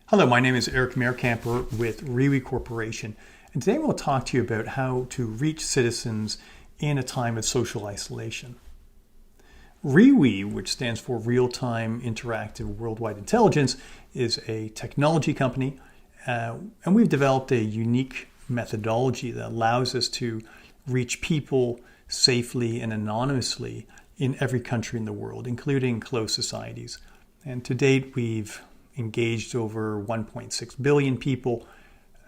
Hello, my name is Eric Meerkamper with Rewe Corporation, and today we'll talk to you about how to reach citizens in a time of social isolation. Rewe, which stands for Real-Time Interactive Worldwide Intelligence, is a technology company, and we've developed a unique methodology that allows us to reach people safely and anonymously in every country in the world, including closed societies. And to date, we've engaged over 1.6 billion people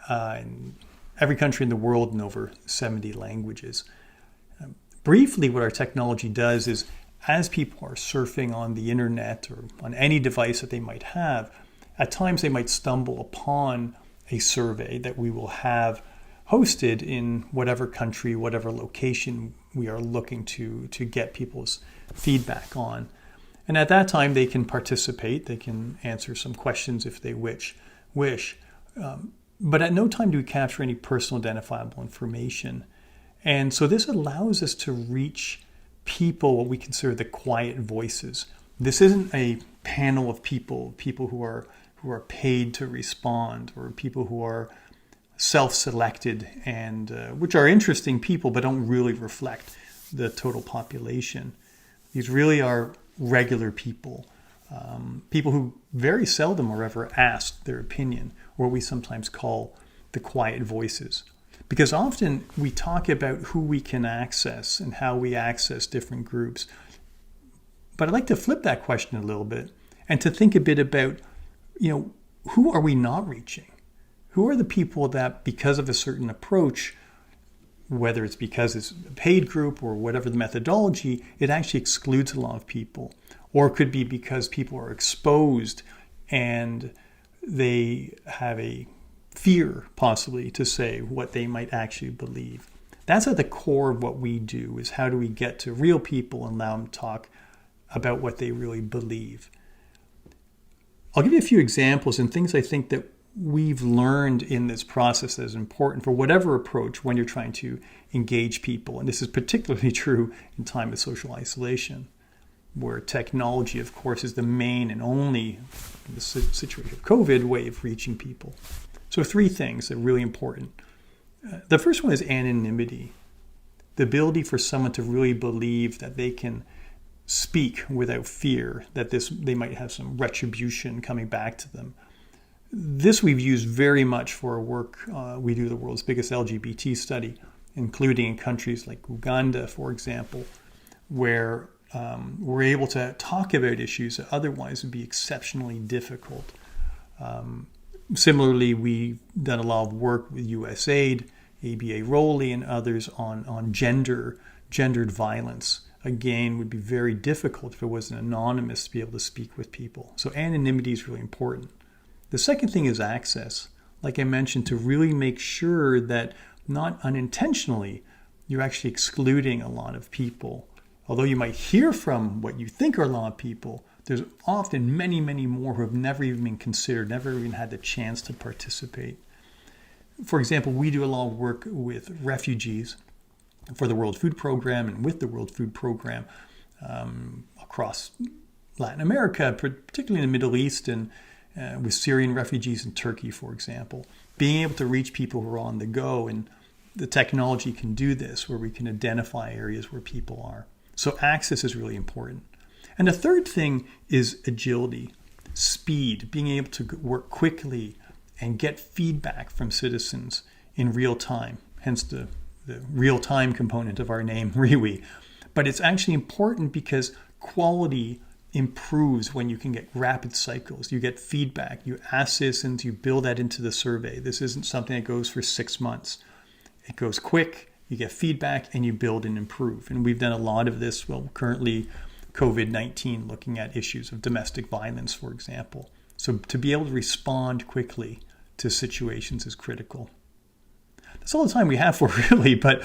in every country in the world in over 70 languages. Briefly, what our technology does is, as people are surfing on the internet or on any device that they might have, at times they might stumble upon a survey that we will have hosted in whatever country, whatever location we are looking to get people's feedback on. And at that time, they can participate. They can answer some questions if they wish. But at no time do we capture any personal identifiable information. And so this allows us to reach people, what we consider the quiet voices. This isn't a panel of people who are paid to respond, or people who are self-selected and which are interesting people but don't really reflect the total population. These really are regular people, people who very seldom are ever asked their opinion, or what we sometimes call the quiet voices. Because often we talk about who we can access and how we access different groups. But I'd like to flip that question a little bit and to think a bit about, who are we not reaching? Who are the people that, because of a certain approach, whether it's because it's a paid group or whatever the methodology, it actually excludes a lot of people. Or it could be because people are exposed and they have a fear, possibly, to say what they might actually believe. That's at the core of what we do, is how do we get to real people and allow them to talk about what they really believe. I'll give you a few examples and things I think that we've learned in this process that is important for whatever approach when you're trying to engage people. And this is particularly true in time of social isolation, where technology, of course, is the main and only, in the situation of COVID, way of reaching people. So 3 things that are really important. The first one is anonymity, the ability for someone to really believe that they can speak without fear, that they might have some retribution coming back to them. This we've used very much for our work. We do the world's biggest LGBT study, including in countries like Uganda, for example, where we're able to talk about issues that otherwise would be exceptionally difficult. Similarly, we've done a lot of work with USAID, ABA Rowley, and others on gendered violence. Again, would be very difficult if it wasn't anonymous to be able to speak with people. So anonymity is really important. The second thing is access. Like I mentioned, to really make sure that not unintentionally you're actually excluding a lot of people. Although you might hear from what you think are a lot of people, there's often many, many more who have never even been considered, never even had the chance to participate. For example, we do a lot of work with refugees for the World Food Program and with the World Food Program across Latin America, particularly in the Middle East, and with Syrian refugees in Turkey, for example. Being able to reach people who are on the go, and the technology can do this, where we can identify areas where people are. So access is really important. And the third thing is agility, speed, being able to work quickly and get feedback from citizens in real time, hence the real-time component of our name, Rewe. But it's actually important because quality improves when you can get rapid cycles. You get feedback. You ask citizens, you build that into the survey. This isn't something that goes for 6 months. It goes quick, you get feedback, and you build and improve. And we've done a lot of this, currently COVID-19, looking at issues of domestic violence, for example. So to be able to respond quickly to situations is critical. That's all the time we have for, really. But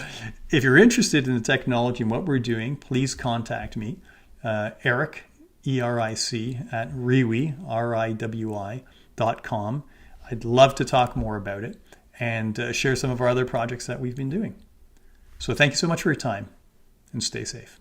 if you're interested in the technology and what we're doing, please contact me, Eric, E-R-I-C, at Rewi, RIWI.com. I'd love to talk more about it and share some of our other projects that we've been doing. So thank you so much for your time, and stay safe.